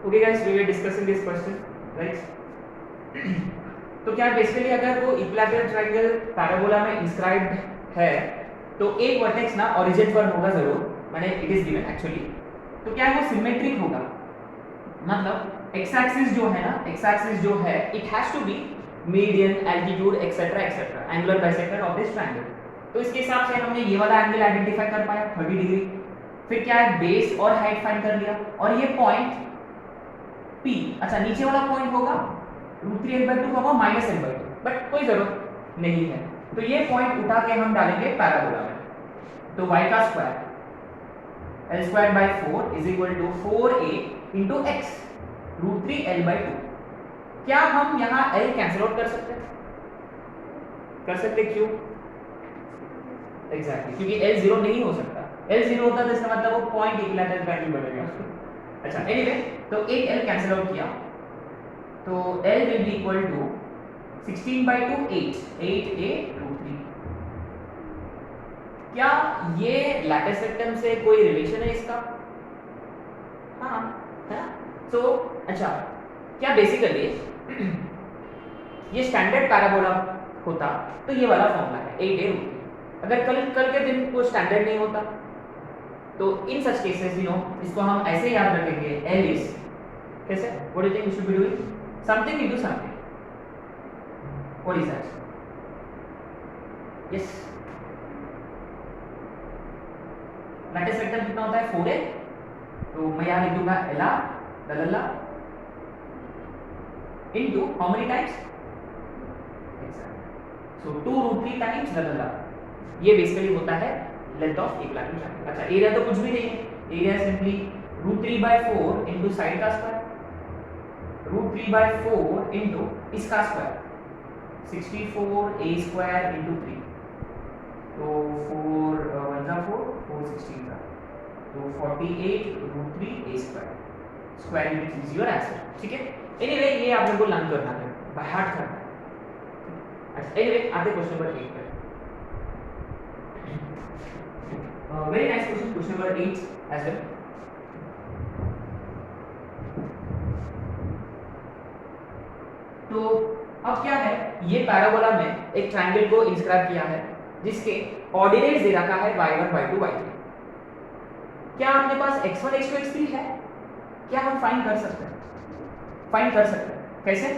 Okay guys, we were discussing this question, right? तो क्या basically अगर वो इक्विलैटरल ट्रायंगल पैराबोला में इंस्क्राइब्ड है तो एक वर्टेक्स ना ओरिजिन पर होगा जरूर, माने इट इज गिवन एक्चुअली। तो क्या है वो सिमेट्रिक होगा, मतलब एक्स एक्सिस जो है ना, एक्स एक्सिस जो है it has to be median, altitude etcetera etcetera, angular bisector of this triangle. तो इसके हिसाब से हमने ये वाला एंगल आइडेंटिफाई कर पाया 30 डिग्री। फिर क्या है, बेस और हाइट फाइंड कर लिया, और ये पॉइंट P, अच्छा नीचे वाला पॉइंट होगा √3l/2 होगा -l/2, बट कोई जरूरत नहीं है। तो ये पॉइंट उठा के हम डालेंगे पैराबोला में। तो y का square l²/4 is equal to 4a into x √3l/2। क्या हम यहाँ l कैंसिल आउट कर सकते हैं? कर सकते, क्यों? एग्जैक्टली, क्योंकि l 0 नहीं हो सकता। l 0 होता तो इसका मतलब वो पॉइंट इक्विलैटरल ट्रायंगल बनेगा। अच्छा, एनीवे, तो एक l कैंसिल आउट किया, तो l will be equal to 16/2 8a √3। क्या ये लैटिस रेक्टम से कोई रिलेशन है इसका? हाँ, है ना? तो अच्छा, क्या बेसिकली ये स्टैंडर्ड पैराबोला होता तो ये वाला फॉर्मूला है 8a √3। अगर कल के दिन कोई स्टैंडर्ड नहीं होता तो इन सच केसेस इसको हम ऐसे याद रखेंगे, L इज कैसे, what do you think we should be doing? Something into something, what is that? Yes, lattice vector कितना होता है 4a, तो मैं यहां लिख दूंगा LR into how many times, so 2√3 times LR। ये बेसिकली होता है लेंथ ऑफ इक्विलैटरल ट्रायंगल। अच्छा, एरिया तो कुछ भी नहीं है, एरिया सिंपली √3/4 इनटू साइड का स्क्वायर, √3/4 इनटू इसका स्क्वायर 64a² इनटू 3, तो 4 1 जा 4 4 16 जा, तो 48 √3a² square unit is your answer. ठीक है, एनीवे ये आप लोगों को लर्न करना है, बाय हार्ट करना है। अच्छा, एनीवे आते क्वेश्चन नंबर 8 पे। Very nice question, question number 8 as well. तो अब क्या है, ये पैराबोला में एक ट्रायंगल को इंस्क्राइब किया है जिसके ऑर्डिनेट्स दे रखा है y1 y2 y3। क्या अपने पास x1 x2 x3 है? क्या हम फाइंड कर सकते हैं? फाइंड कर सकते हैं कैसे?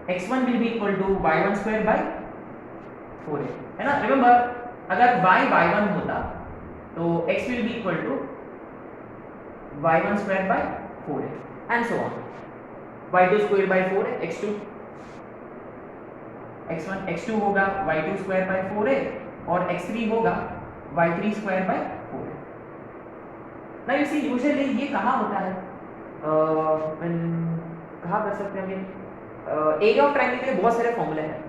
x1 will be equal to y1² / 4a, है ना? रिमेंबर, अगर y1 होता तो x will be equal to y1² / 4a and so on, y2² / 4a, x1 x2 होगा y2² / 4a और x3 होगा y3² / 4a। ना इसी यूजुअली ये कहाँ होता है, कहाँ कर सकते हैं हम? एरिया ऑफ ट्रायंगल के लिए बहुत सारे फॉर्मूले हैं।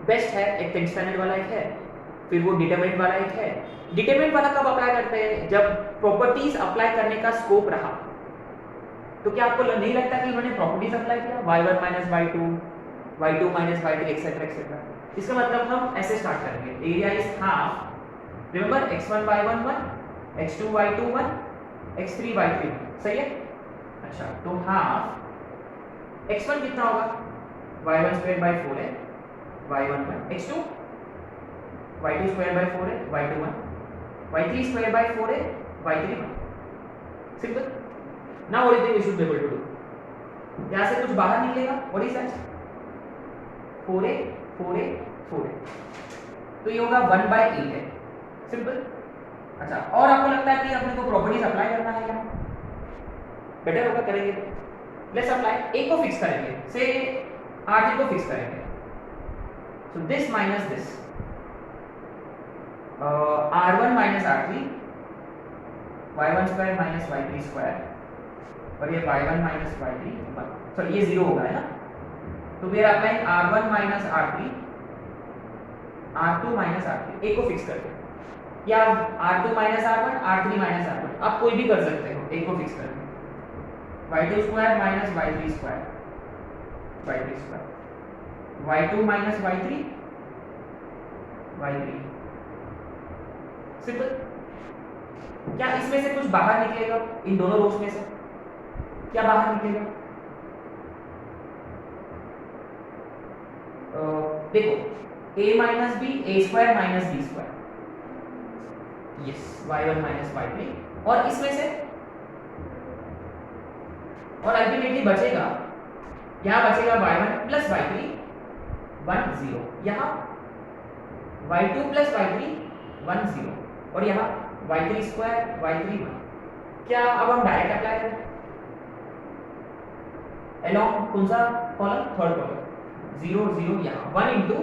बेस्ट है एक टेंथ स्टैंडर्ड वाला एक है, फिर वो डिटरमिनेंट वाला एक है। डिटरमिनेंट वाला कब अप्लाई करते हैं? जब प्रॉपर्टीज अप्लाई करने का स्कोप रहा। तो क्या आपको नहीं लगता कि उन्होंने प्रॉपर्टीज अप्लाई किया, y1 - y2 y2 - y3 etcetera etcetera? इसका मतलब हम ऐसे स्टार्ट करेंगे, area is half, remember x1 y1 1, x2 y2 1, x3 y3, सही है? अच्छा, तो हाफ x1 कितना होगा, y1² / 4 है y1 1, x2 y2² / 4 है y2 1, y3² / 4 है y3 1। Simple. Now what do you think we should be able to do? यहां से कुछ बाहर निकलेगा, what is that? 4a 4a 4a, तो ये होगा 1/8 है। सिंपल। अच्छा, और आपको लगता है कि अपने को प्रॉपर्टीज अप्लाई करना है क्या? बेटर होगा, करेंगे। लेट्स अप्लाई, a को फिक्स करेंगे, से r3 को फिक्स करेंगे, so this minus this, r1 - r3 y1² - y3² और ये y1 - y3 1, सॉरी ये 0 होगा, है ना? तो we are applying r1 - r3 r2 - r3, a को फिक्स करके, या r2 - r1 r3 - r1, आप कोई भी कर सकते हो, a को फिक्स करके, y2² - y3² y2 - y3 y3। Simple. क्या इसमें से कुछ बाहर निकलेगा इन दोनों रोज में से? क्या बाहर निकलेगा? देखो a minus B A square minus B square, yes y1 minus y3, और इसमें से और अल्टीमेटली बचेगा, यहाँ बचेगा y1 प्लस y3 1 0, यहाँ y2 प्लस y3 1 0, और यहाँ y3 स्क्वायर y3 1। क्या अब हम डायरेक्ट अप्लाई करें अलोंग कौन सा कॉलम? थर्ड कॉलम, 0 0, यहाँ 1 इंटू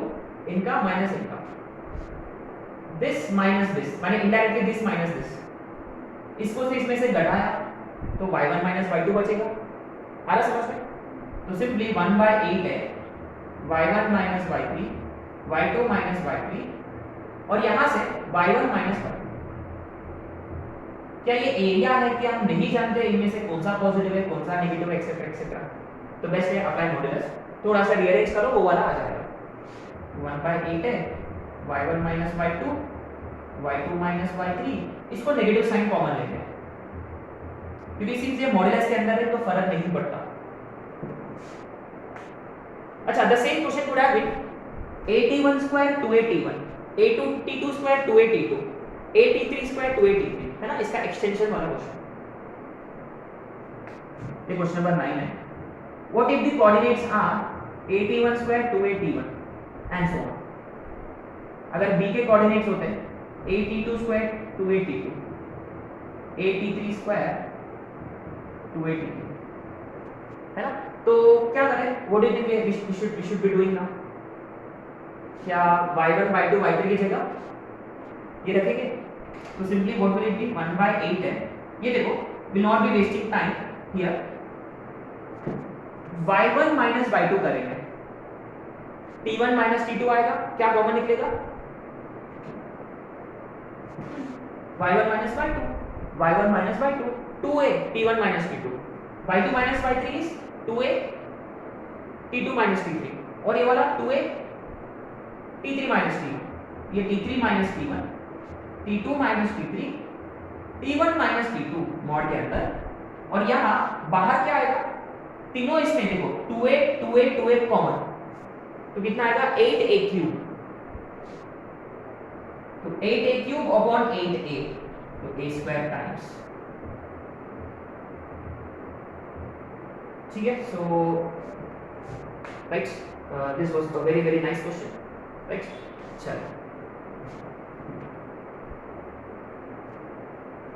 इनका माइनस इनका, दिस माइनस दिस, माने इनडायरेक्टली दिस माइनस दिस, इसको से इसमें से घटाया तो y1 माइनस y2 बचेगा। आ रहा समझ में? तो सिंपली 1/8 है y1 minus y3, y2 minus y3, और यहाँ से y1 माइनस y2। क्या ये एरिया है कि हम नहीं जानते इनमें से कौन सा पॉजिटिव है कौन सा नेगेटिव है एक्सेट्रा एक्सेट्रा? तो बेस्ट है अप्लाई मॉड्यूलस, थोड़ा सा रीअरेंज करो वो वाला आ जाएगा। 1/8 है y1 minus y2, y2 minus y3, इसको नेगेटिव साइन कॉमन लेते हैं क्योंकि सिंस ये मॉड्यूलस के अंदर है तो फर्क नहीं पड़ता। अच्छा, the same question could have been a_t1 square 2a_t1, a2t2 square 2a_t2, a_t3 square 2a_t3, है ना, इसका एक्सटेंशन वाला क्वेश्चन। ये क्वेश्चन नंबर 9 है। What if the coordinates are a_t1 square 2a_t1 and so on. अगर b के coordinates होते हैं a_t2 square 2a_t2, a_t3 square 2a_t3, है ना, तो क्या करें? What do you think we should be doing now? क्या y1 y2 y3 की जगह ये रखेंगे? तो simply what will it be? 1/8 है, ये देखो, will not be wasting time here, y1 minus y2 करेंगे, t1 माइनस t2 आएगा, क्या कॉमन निकलेगा? y1 minus y2, y1 minus y2 2a, t1 minus t2, y2 minus y3 is 2a, t2 minus t3, और ये वाला 2a t3 minus t1, ये t3 minus t1, t2 minus t3, t1 minus t2 mod के अंदर, और यहाँ बाहर क्या आएगा? तीनों इसमें देखो 2a 2a 2a कॉमन, तो कितना आएगा? 8a क्यूब, तो 8a क्यूब अपॉन 8a, तो a स्क्वायर टाइम्स, ठीक है। So right, this was a very very nice question, right. चलो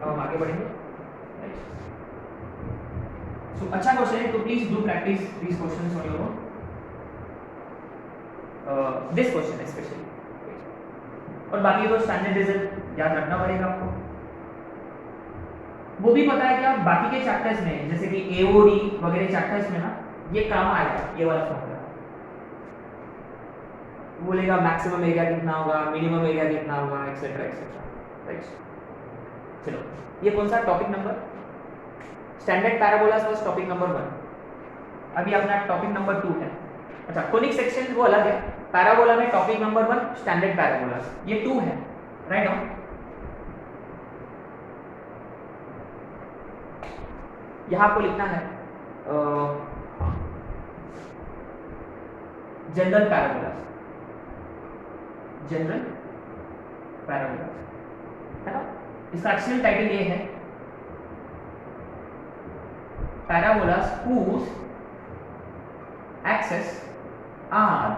अब हम आगे बढ़ेंगे, राइट। सो अच्छा क्वेश्चन है, तो please do practice these questions on your own, this question specially, और बाकी तो स्टैंडर्ड रिजल्ट याद रखना पड़ेगा आपको। वो भी पता है कि आप बाकी के चैप्टर्स में जैसे कि एओडी वगैरह चैप्टर्स में ना ये काम आएगा, ये वाला फॉर्मूला बोलेगा मैक्सिमम एरिया कितना होगा, मिनिमम एरिया कितना होगा, एक्सेट्रा एक्सेट्रा, राइट। चलो, ये कौन सा topic number? Standard parabolas was topic number 1, अभी अपना टॉपिक नंबर 2 है। अच्छा, कोनिक सेक्शन वो अलग है, पैराबोला में टॉपिक नंबर 1 स्टैंडर्ड पैराबोलास, ये 2 है, राइट ऑन। यहाँ आपको लिखना है जनरल पैराबोलास, जनरल पैराबोलास, है ना। इसका एक्चुअल टाइटल ये है parabolas whose axes are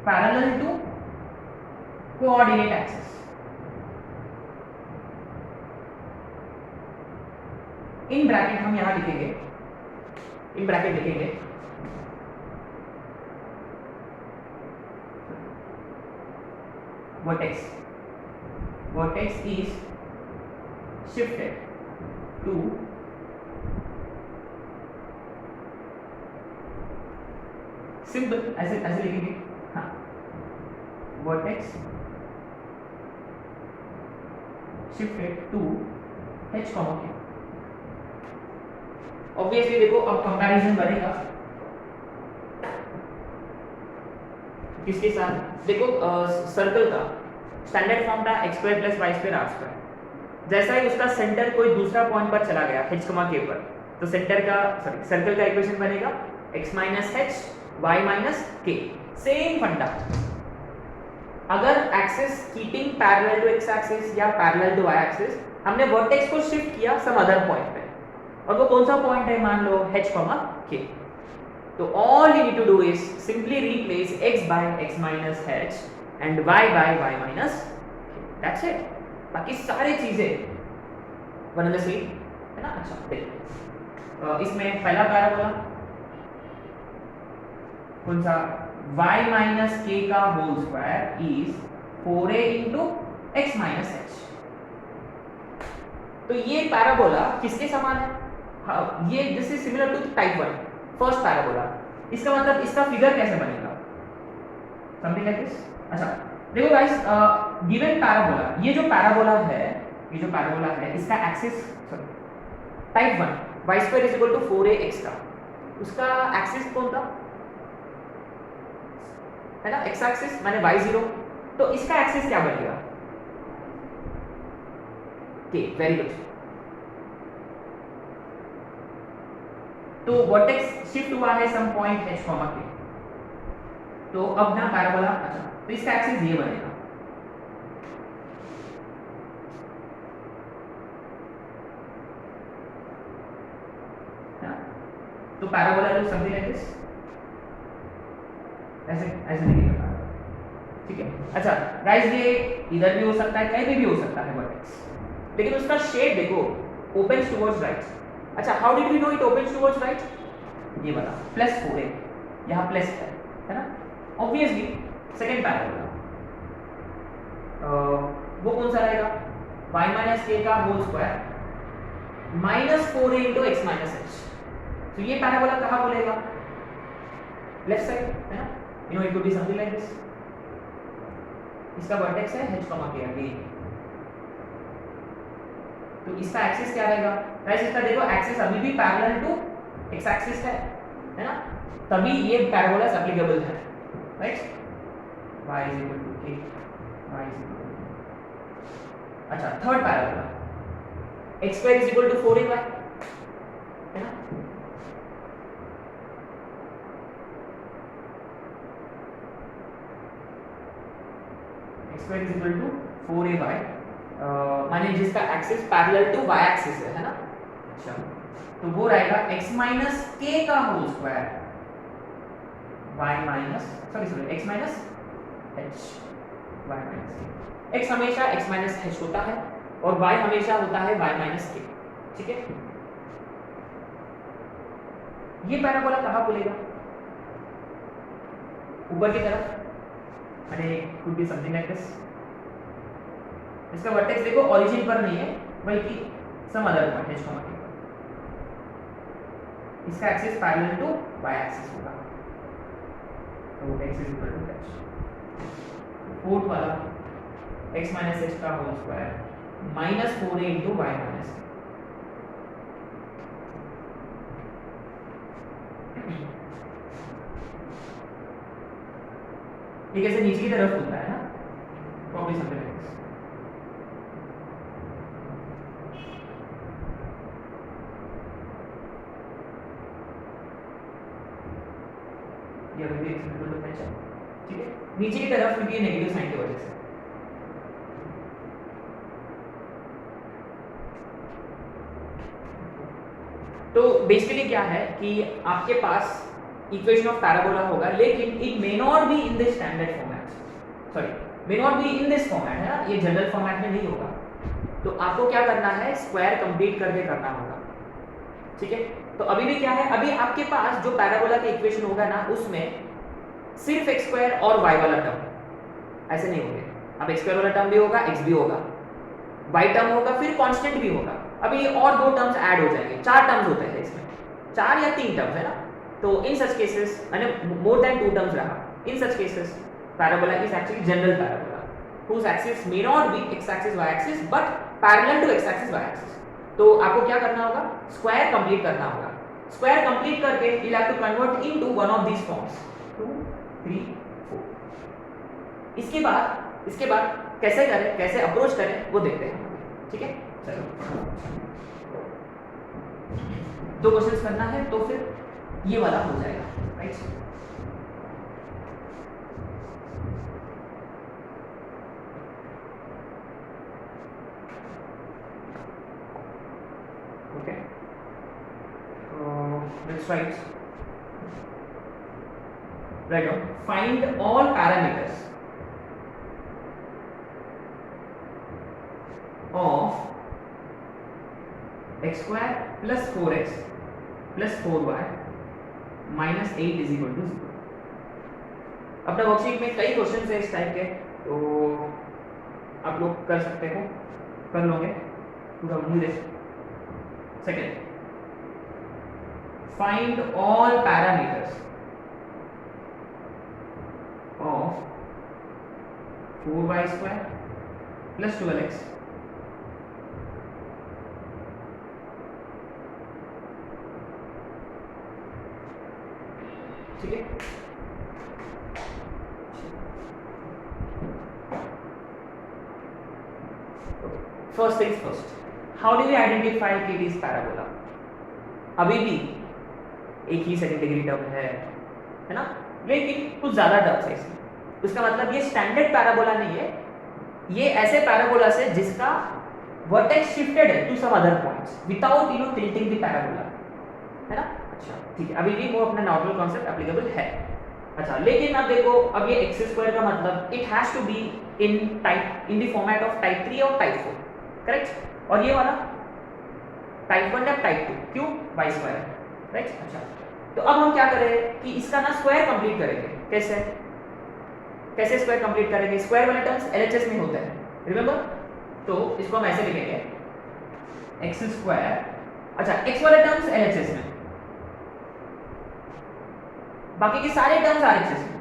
parallel to coordinate axis। In bracket हम यहां लिखेंगे, इन ब्रैकेट लिखेंगे vertex is shifted to simple, ऐसे ऐसे लिखेंगे, हाँ, vertex shifted to h, k। Obviously देखो अब कंपैरिजन बनेगा किसके साथ? देखो सर्कल का स्टैंडर्ड फॉर्म था x² + y² r²। जैसा ही उसका सेंटर कोई दूसरा पॉइंट पर चला गया h, k पर, तो सेंटर का सर्कल का इक्वेशन बनेगा x minus h y minus k। सेम फंडा, अगर axis keeping parallel to x axis या पैरेलल टू y एक्सिस, हमने वर्टेक्स को शिफ्ट किया सम अदर पॉइंट पे, और वो कौन सा पॉइंट है, मान लो h, k। तो all you need to do is simply replace x by x minus h and y by y minus k, that's it. बाकी सारी चीजें वन एंड द सेम है ना। अच्छा देखो, इसमें पहला पैराबोला कौन सा, y minus k का whole square is 4a into x minus h। तो ये पैराबोला किसके समान है, हाँ, ये this is similar to type 1 first parabola. इसका मतलब इसका फिगर कैसे बनेगा, समथिंग लाइक दिस। अच्छा देखो गाइस, गिवन पैराबोला, ये जो पैराबोला है, ये जो पैराबोला है, इसका axis type 1 y square is equal to 4ax का, उसका एक्सिस कौन था, है ना, x एक्सिस माने y0। तो इसका एक्सिस क्या बनेगा, k। Very good. तो वर्टेक्स शिफ्ट हुआ है सम पॉइंट h, k। तो अब ना पैराबोला, अच्छा तो इसका एक्सिस ये बनेगा, तो parabola look something like this, ऐसे ऐसे दिखेगा, ठीक है। अच्छा गाइस, ये इधर भी हो सकता है, कहीं भी हो सकता है वर्टेक्स, लेकिन उसका शेड देखो, ओपन्स टुवर्ड्स राइट। अच्छा how did we know it opens towards right, ये वाला प्लस 4a, यहाँ प्लस है ना, ऑब्वियसली सेकंड पैराबोला वो कौन सा रहेगा, y माइनस k का whole square minus 4a into x minus h। तो ये पैराबोला कहाँ बोलेगा, लेफ्ट साइड है ना, you know it could be something like this. इसका वर्टेक्स है h, k अगेन, तो इसका एक्सिस क्या रहेगा गाइस, इसका देखो एक्सिस अभी भी पैरेलल टू x एक्सिस है ना, तभी ये पैराबोला एप्लीकेबल है, right. y is equal to k, y is equal to k। अच्छा third parabola, x square is equal to 4ay है ना, x square is equal to 4ay, माने जिसका axis parallel to y axis है ना। अच्छा तो वो रहेगा x माइनस k का whole square y minus x minus h, y minus k। x हमेशा x माइनस h होता है और y हमेशा होता है y माइनस k, ठीक है। ये पैराबोला कहाँ बोलेगा, ऊपर की तरफ, अरे could be something like this. इसका वर्टेक्स देखो ओरिजिन पर नहीं है, बल्कि some other point h, k। इसका axis parallel to y axis होगा, तो x is equal to h। Fourth वाला x माइनस h का whole square minus 4a into y minus k। ये कैसे नीचे की तरफ होता है ना, प्रॉब्लम समझ रहे हैं। ये अभी x इक्वल टू h है, ठीक है, नीचे की तरफ क्योंकि ये नेगेटिव साइन की वजह से। तो बेसिकली क्या है कि आपके पास इक्वेशन ऑफ पैराबोला होगा, लेकिन it may not be in this standard format, sorry may not be in this format है ना, ये जनरल फॉर्मेट में नहीं होगा। तो आपको क्या करना है, स्क्वायर कंप्लीट करके करना होगा, ठीक है। तो अभी भी क्या है, अभी आपके पास जो पैराबोला का इक्वेशन होगा ना, उसमें सिर्फ x स्क्वायर और y वाला टर्म ऐसे नहीं होंगे। अब x स्क्वायर वाला टर्म भी होगा, x भी होगा, y टर्म होगा, फिर कांस्टेंट भी होगा। अभी ये और दो टर्म्स ऐड हो जाएंगे, 4 टर्म्स होते हैं इसमें, 4 या 3 टर्म्स है ना। तो इन सच केसेस, यानी मोर देन 2 टर्म्स रहा, in such cases parabola is actually general parabola whose axis may not be x axis y axis but parallel to x axis y axis। तो आपको क्या करना होगा, स्क्वायर कंप्लीट करना होगा। Square complete करके you'll have to convert into one of these forms 2 3 4। इसके बाद कैसे करें, कैसे अप्रोच करें वो देखते हैं, ठीक है। चलो दो क्वेश्चंस करना है तो फिर ये वाला हो जाएगा, right. Okay, let's write down find all parameters of x square plus 4x plus 4y minus 8 is equal to 0। अपना वर्कशीट में कई क्वेश्चन है इस टाइप के, तो आप लोग कर सकते हो, कर लोगे पूरा मूल। Second, find all parameters of 4y square plus 12x ठीक है। First things first, how do we identify कि इट इज पैराबोला? अभी भी एक ही सेकंड डिग्री टर्म है ना, लेकिन कुछ ज्यादा टर्म्स है इसमें। उसका मतलब ये स्टैंडर्ड पैराबोला नहीं है, ये ऐसे पैराबोला से जिसका वर्टेक्स शिफ्टेड है to some other points without tilting the parabola, है ना। अच्छा ठीक है, अभी भी वो अपना नॉर्मल कॉन्सेप्ट एप्लीकेबल है। अच्छा, लेकिन अब देखो, अब ये एक्स स्क्वायर का मतलब it has to be in the format of type 3 और टाइप 4, करेक्ट। और ये वाला टाइप 1 या टाइप 2, क्यों? वाई स्क्वायर है, राइट। अच्छा, तो अब हम क्या करें कि इसका ना स्क्वायर कंप्लीट करेंगे। कैसे कैसे स्क्वायर कंप्लीट करेंगे? स्क्वायर वाले टर्म्स एलएचएस में होते हैं, रिमेंबर। तो इसको हम ऐसे लिखेंगे एक्स स्क्वायर, अच्छा एक्स वाले टर्म्स एलएचएस में, बाकी के सारे टर्म्स आरएचएस में,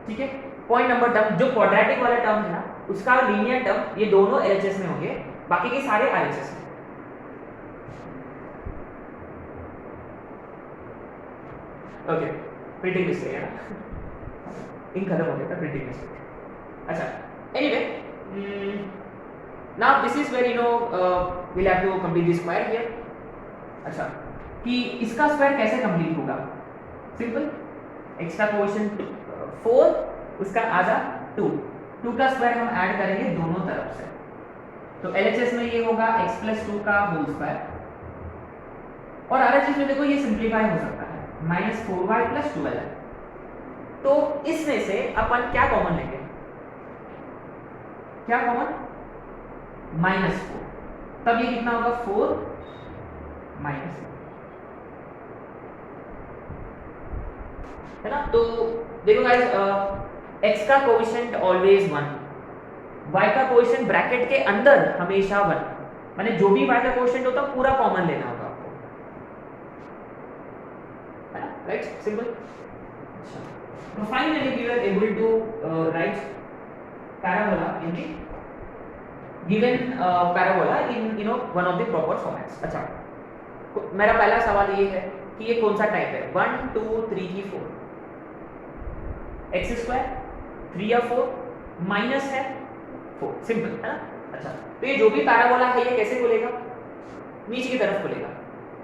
ठीक है। पॉइंट नंबर टर्म जो क्वाड्रेटिक वाला टर्म है ना, उसका लीनियर टर्म ये दोनों एलएचएस में होंगे, बाकी के सारे आरएचएस में। ओके, प्रिंटिंग मिस्टेक है ना, इंक खत्म हो गया था, प्रिंटिंग मिस्टेक। अच्छा, anyway, now this is where we'll have to complete this square here। अच्छा, कि इसका स्क्वायर कैसे कंप्लीट होगा? सिंपल, x का कोएफिशिएंट 4, उसका आधा 2 का स्क्वायर हम ऐड करेंगे दोनों तरफ से, तो एलएचएस में ये होगा x + 2 का होल स्क्वायर, और आरएचएस में देखो ये सिंपलीफाई हो सकता है, -4y + 12। तो इसमें से अपन क्या कॉमन लेंगे? क्या कॉमन? -4, तब ये कितना होगा? 4 माइनस, है ना। तो देखो गाइस, x का कोएफिशिएंट ऑलवेज 1, y का कोएफिशिएंट ब्रैकेट के अंदर हमेशा 1, माने जो भी y का कोएफिशिएंट होता है पूरा कॉमन लेना होगा आपको, है ना, राइट, सिंपल। अच्छा, तो finally we are able to write parabola in the given parabola in one of the proper formats. अच्छा, मेरा पहला सवाल ये है कि ये कौन सा टाइप है? 1 2 3 की 4, एक्स स्क्वायर 3 या 4 माइनस है 4, सिंपल, है ना। अच्छा, तो ये जो भी पैराबोला है ये कैसे खुलेगा? नीचे की तरफ खुलेगा।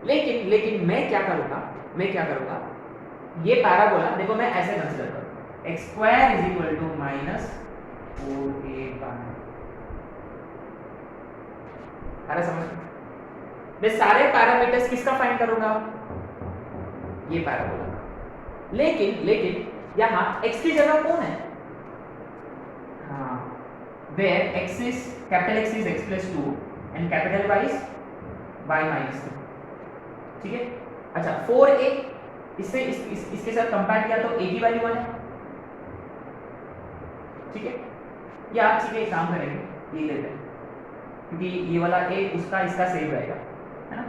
लेकिन मैं क्या करूंगा, ये पैराबोला देखो मैं ऐसे कंसीडर करूंगा, x स्क्वायर = -4a/, अरे समझ, मैं सारे पैरामीटर्स किसका फाइंड करूंगा? ये पैराबोला। लेकिन यहाँ x की जगह कौन है? हाँ, where x is x + 2 and capital Y is y - 2, ठीक है। अच्छा, 4a इसके साथ कंपेयर किया तो a की वैल्यू 1 है, ठीक है। या ठीक है, एक काम करेंगे, ये लेते हैं, क्योंकि ये वाला a उसका इसका सेम रहेगा, है ना,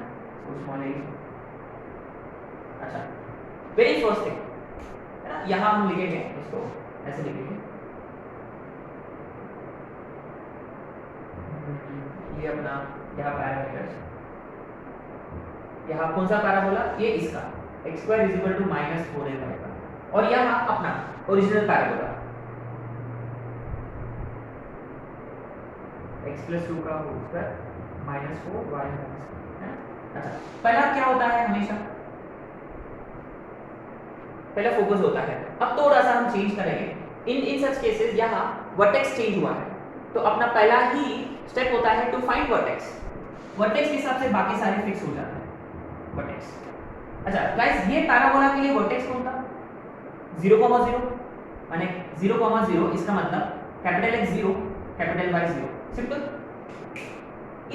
स्मॉल a। अच्छा, वेरी फर्स्ट थिंग, है ना, यहाँ हम लिखेंगे इसको ऐसे लिखेंगे, ये अपना यहाँ पैरामीटर्स, यहाँ कौन सा पैराबोला? ये इसका x स्क्वायर = -4a रहेगा, और यहाँ अपना ओरिजिनल पैराबोला, x प्लस 2 का whole square minus 4 y minus 3 है। अच्छा, पहला क्या होता है हमेशा, पहला फोकस होता है। अब थोड़ा सा हम चेंज करेंगे इन सच केसेस, यहाँ वर्टेक्स चेंज हुआ है तो अपना पहला ही स्टेप होता है टू फाइंड वर्टेक्स। वर्टेक्स के हिसाब से बाकी सारे फिक्स हो जाते हैं वर्टेक्स। अच्छा गाइस, ये पैराबोला के लिए वर्टेक्स कौन था, 0,0 माने 0,0, इसका मतलब capital X 0 capital Y 0, simple.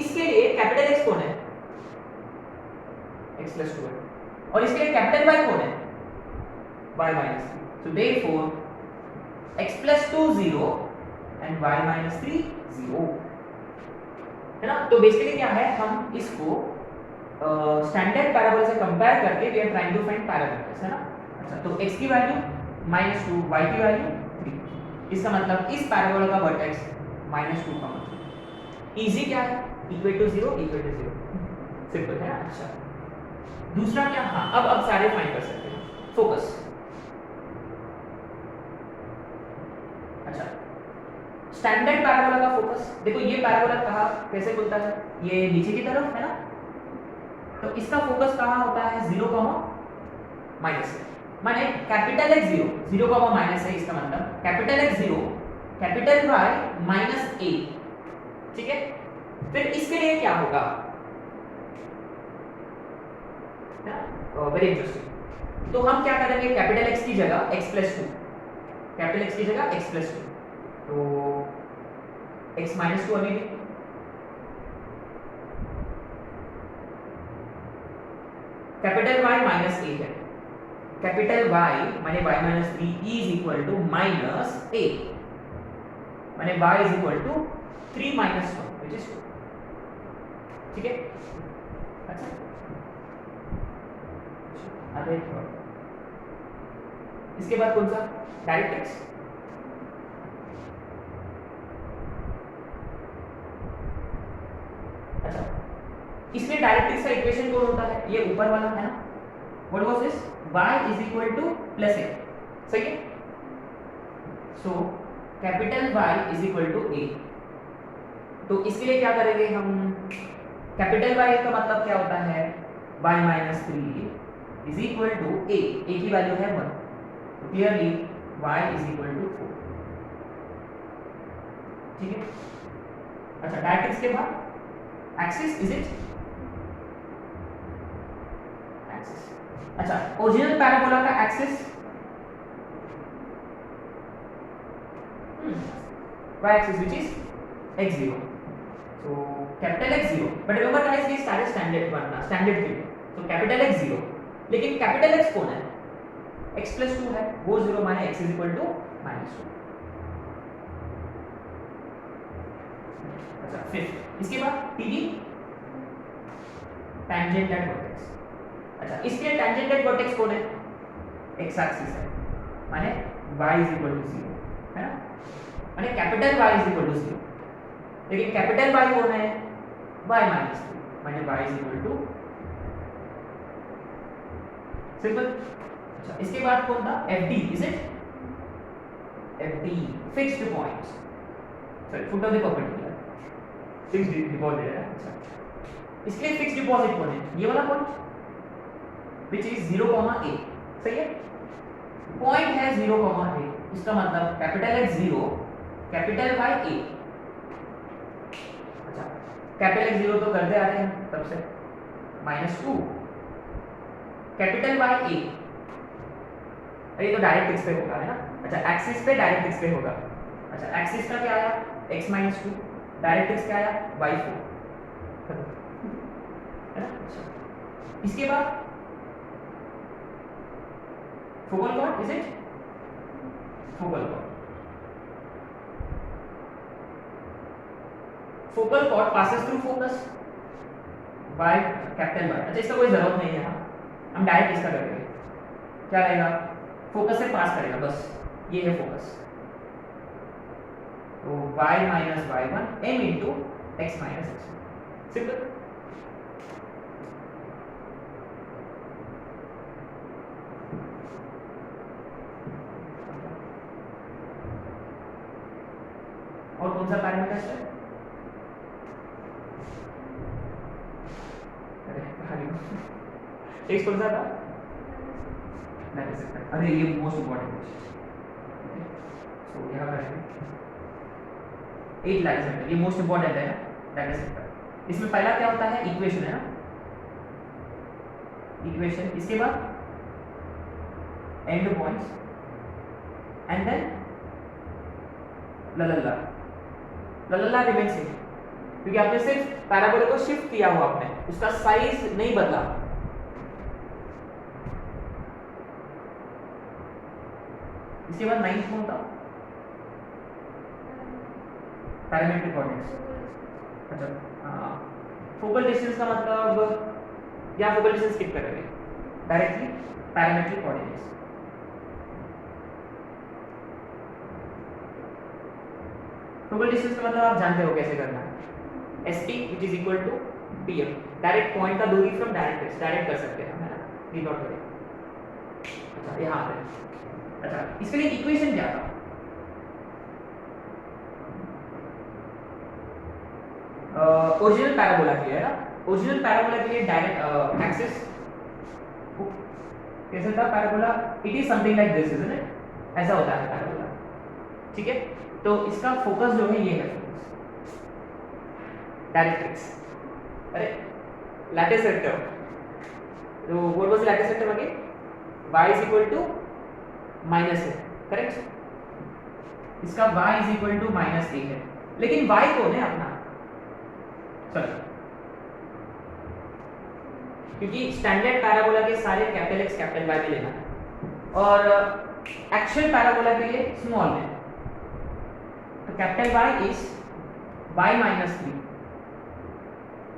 इसके लिए कैपिटल X कौन है, x प्लस 2 है, और इसके लिए कैपिटल Y कौन है, y minus 3। So therefore x plus 2 0 and y minus 3 0, है ना। तो बेसिकली क्या है, हम इसको स्टैंडर्ड पैराबोला से कंपेयर करके we are trying to find parameters, है ना। अच्छा, तो x की वैल्यू -2, y की वैल्यू 3, इसका मतलब इस पैराबोला का वर्टेक्स -2 का मतलब इजी क्या है, इक्वल टू 0 सिंपल है। अच्छा, दूसरा क्या, हाँ अब सारे फाइंड कर सकते हैं फोकस। अच्छा, स्टैंडर्ड पैराबोला का फोकस देखो, ये पैराबोला कहाँ कैसे खुलता है, ये नीचे की तरफ है ना, तो इसका फोकस कहाँ होता है, 0, माइनस, माने कैपिटल X 0, 0, माइनस है, इसका मतलब capital X 0 capital Y minus a, ठीक है। फिर इसके लिए क्या होगा, वेरी इंटरेस्टिंग। तो हम क्या करेंगे, कैपिटल X की जगह x प्लस 2, कैपिटल X की जगह x प्लस 2, तो x माइनस 2 अभी भी, कैपिटल Y माइनस a है, कैपिटल Y माने y minus 3 is equal to minus a, माने y is equal to 3 minus 1 which is 2, ठीक है। अच्छा, अरे इसके बाद कौन सा, डायरेक्ट्रिक्स। अच्छा, इसमें डायरेक्ट्रिक्स का इक्वेशन कौन होता है, ये ऊपर वाला है ना, what was this, y is equal to plus a, सही है। So capital Y is equal to a, तो इसके लिए क्या करेंगे हम, कैपिटल Y का मतलब क्या होता है, y minus 3 is equal to a की वैल्यू है 1, तो clearly y is equal to 4, ठीक है। अच्छा, डायरेक्ट्रिक्स के बाद एक्सिस, इज इट एक्सिस। अच्छा, ओरिजिनल पैराबोला का axis y axis which is x0, so capital X0, but remember guys ये सारे स्टैंडर्ड वन ना, स्टैंडर्ड के लिए, तो कैपिटल X0, लेकिन कैपिटल X कौन है, x प्लस 2 है, वो 0 माने x इज इक्वल टू -2। अच्छा, फिर इसके बाद TD, टैंजेंट एट वर्टेक्स। अच्छा, इसके टैंजेंट एट वर्टेक्स कौन है, x एक्सिस है, माने y इज इक्वल टू 0, है ना, माने capital Y is equal to 0, लेकिन कैपिटल Y कौन है, y माइनस 2, माने y is equal to, simple. अच्छा, इसके बाद कौन था, FD, is it FD, fixed points, sorry foot of the perpendicular, fixed deposit है। अच्छा, इसके लिए फिक्स्ड डिपॉजिट कौन है, ये वाला पॉइंट विच इज 0, a, सही है। पॉइंट है 0, a, इसका मतलब capital X 0 capital Y a। अच्छा, कैपिटल X 0 तो करते आ रहे हैं तब से, -2 कैपिटल Y a, ये तो डायरेक्ट एक्स पे होगा, है ना। अच्छा, एक्सिस पे डायरेक्ट एक्स पे होगा। अच्छा, एक्सिस का क्या आया, x माइनस 2, डायरेक्ट एक्स क्या आया, y4, है ना। अच्छा, इसके बाद focal cord, is it focal cord, focal cord passes through focus y capital Y। अच्छा, इसका कोई जरूरत नहीं है, हम डायरेक्ट इसका करेंगे, क्या रहेगा, फोकस से पास करेगा बस, ये है फोकस, तो y minus y1 m into x minus x, simple. और कौन सा पैरामीटर है, दिखा रही हूँ। टेक्स्ट कौन सा था? अरे ये मोस्ट इम्पोर्टेंट है, सो यहाँ करेंगे 8 लाइन सेक्टर, ये मोस्ट इम्पोर्टेंट है डाटा सेक्टर। इसमें पहला क्या होता है? इक्वेशन है ना, इक्वेशन, इसके बाद एंड पॉइंट्स एंड देन ललला। ललला रिमेन सेम क्योंकि आपने सिर्फ पैराबोला को शिफ्ट किया हुआ, आपने उसका साइज नहीं बदला। इसके बाद 9th कौन था? Parametric coordinates. अच्छा फोकल डिस्टेंस का मतलब या फोकल डिस्टेंस स्किप करेंगे directly parametric coordinates. Focal distance का मतलब आप जानते हो कैसे करना है, st which is equal to pm, direct point का दूरी फ्रॉम डायरेक्ट डायरेक्ट कर सकते हैं, है ना, डी डॉट करें। अच्छा यहाँ पे, अच्छा इसके लिए इक्वेशन क्या था? ओरिजिनल पैराबोला के लिए है ना, ओरिजिनल पैराबोला के लिए डायरेक्ट एक्सिस कैसे था parabola? It is something like this, isn't it? ऐसा होता है पैराबोला, ठीक है। तो इसका फोकस जो है ये है, फोकस डायरेक्ट्रिक्स। अरे लैटिस वेक्टर, तो what was latus rectum again? y is equal to minus है, करेक्ट। इसका y is equal to minus A है, लेकिन y कौन है अपना? चलो, क्योंकि स्टैंडर्ड पैराबोला के सारे कैपिटल X कैपिटल Y में लेना है और एक्चुअल पैराबोला के लिए स्मॉल में, तो capital Y is y minus 3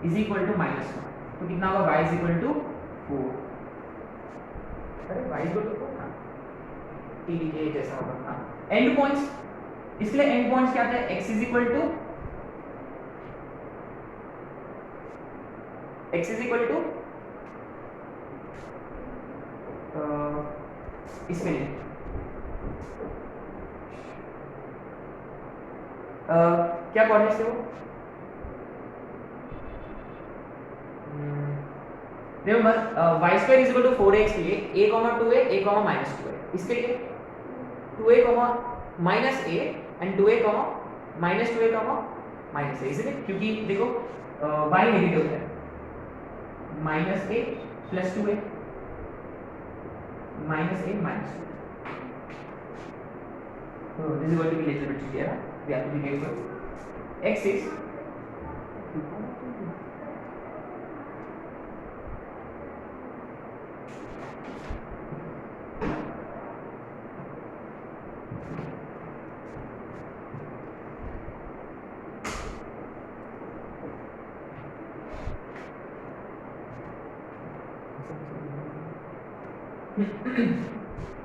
is equal to minus 1, तो कितना होगा? y is equal to 4। अरे y इज इक्वल टू 4 ना, टीडीजे जैसा होगा ना। एंड पॉइंट्स, इसलिए एंड पॉइंट्स क्या थे? x इज इक्वल टू इसके लिए क्या कोऑर्डिनेट्स थे वो? Remember y square is equal to 4x के लिए a, 2a, a, minus 2a, इसके लिए 2a, minus a and 2a, minus 2a, minus a, इसलिए क्योंकि देखो y नेगेटिव है, minus a plus 2a, minus a minus 2a, so this is going to be little bit trickier, we have to be careful. X is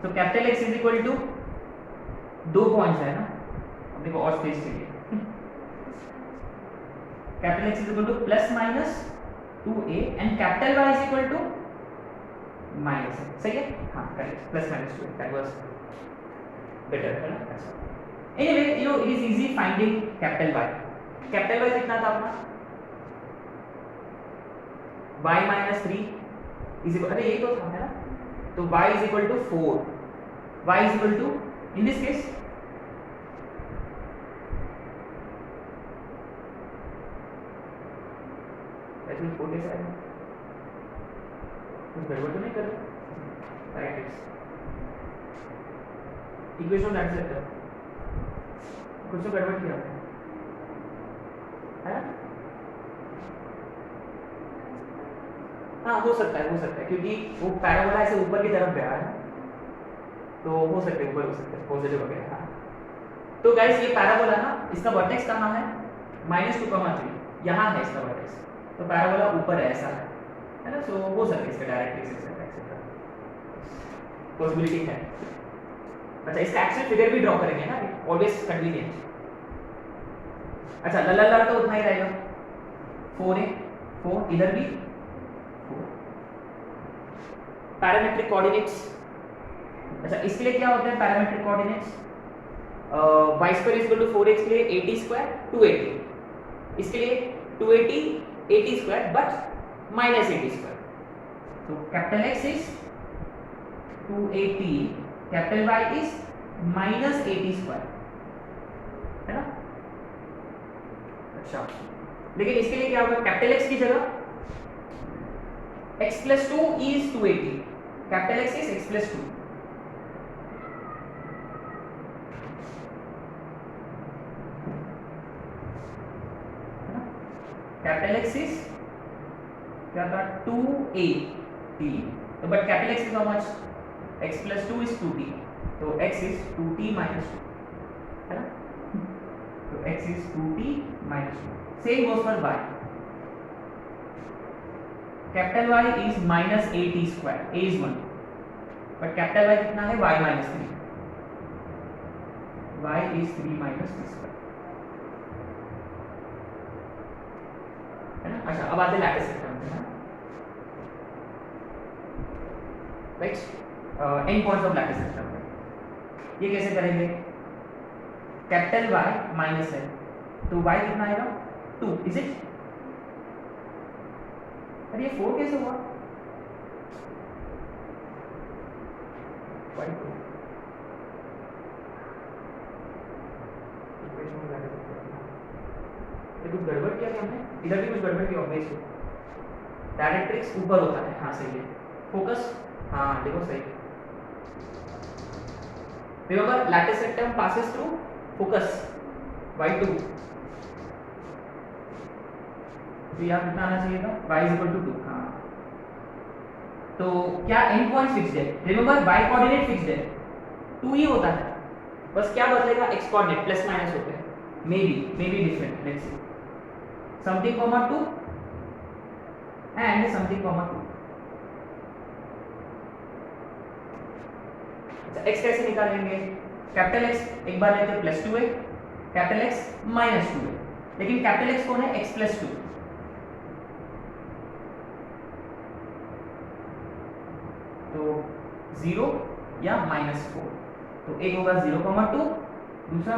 तो capital X is equal to 2 points है ना, अब देखो और space के लिए capital X is equal to plus minus 2a and capital Y is equal to minus, सही है? हाँ correct, plus minus 2a, that was better, है ना। Anyway you know it is easy finding capital Y। Capital Y कितना था अपना? y minus 3 is equal, अरे यही तो था, है ना, तो y is equal to 4, y is equal to, in this case ऐसे 4 कैसे आएगा? कुछ गड़बड़ तो नहीं कर रहे? राइट, इक्वेशन दैट सेट कुछ तो गड़बड़ किया है, हाँ हो सकता है क्योंकि वो पैराबोला ऐसे ऊपर की तरफ गया है, तो हो सकते हैं ऊपर हो सकते हैं पॉजिटिव वगैरह। हाँ तो गाइस ये पैराबोला ना, इसका वर्टेक्स कहाँ है? -2,3 यहाँ है इसका वर्टेक्स, तो पैराबोला ऊपर ऐसा है ना, सो हो सकता है इसका डायरेक्टली एक्सेट्रा पॉसिबिलिटी है। अच्छा इसका एक्चुअल फिगर भी ड्रॉ करेंगे ना, ऑलवेज कन्वीनियंट। अच्छा लल्ला तो उतना ही रहेगा, 4a 4, इधर भी पैरामेट्रिक कोऑर्डिनेट्स। अच्छा इसके लिए क्या होते हैं parametric coordinates? y square is equal to 4x के लिए 80 स्क्वायर 280, इसके लिए 280 80 square but minus 80 square, So capital X is 280, capital Y is minus 80 square, है ना? अच्छा, लेकिन इसके लिए क्या होगा? कैपिटल X की जगह x plus 2 is 280, capital X is x plus 2, capital X is क्या था? 280, तो but capital X is how much? x plus 2 is 2t, तो x is 2t minus 2, है ना? तो x is 2t minus 2. Same goes for y. Capital Y is minus 80 square. A is 1. But capital Y कितना है? Y minus 3. Y is 3 minus 3 square. है ना? अच्छा, अब आते हैं लैटिस सिस्टम पे, है ना? Right? And points of lattice system पे ये कैसे करेंगे? कैपिटल Y माइनस है, तो y कितना आएगा? 2, इज इट? अरे ये 4 कैसे हुआ? y 2 इक्वेशन में लगा सकते हैं। ये कुछ गड़बड़ किया क्या हमने? इधर भी कुछ गड़बड़ की ऑब्वियसली। डायरेक्ट्रिक्स ऊपर होता है, हाँ सही है। फोकस, हाँ देखो सही। Remember latus rectum passes through focus y2, तो यहाँ कितना आना चाहिए था? y is equal to 2, हाँ। तो क्या एंड पॉइंट फिक्स्ड है? रिमेंबर y कोऑर्डिनेट फिक्स्ड है, 2 ही होता है, बस क्या बदलेगा? x कोऑर्डिनेट प्लस माइनस होते हैं, may be different, let's see. Something comma 2 and something comma 2। अच्छा, x कैसे निकालेंगे? कैपिटल X एक बार लेते प्लस 2 है, कैपिटल X माइनस 2 है, लेकिन कैपिटल X कौन है? x प्लस 2, तो 0 या -4, तो एक होगा 0,2, दूसरा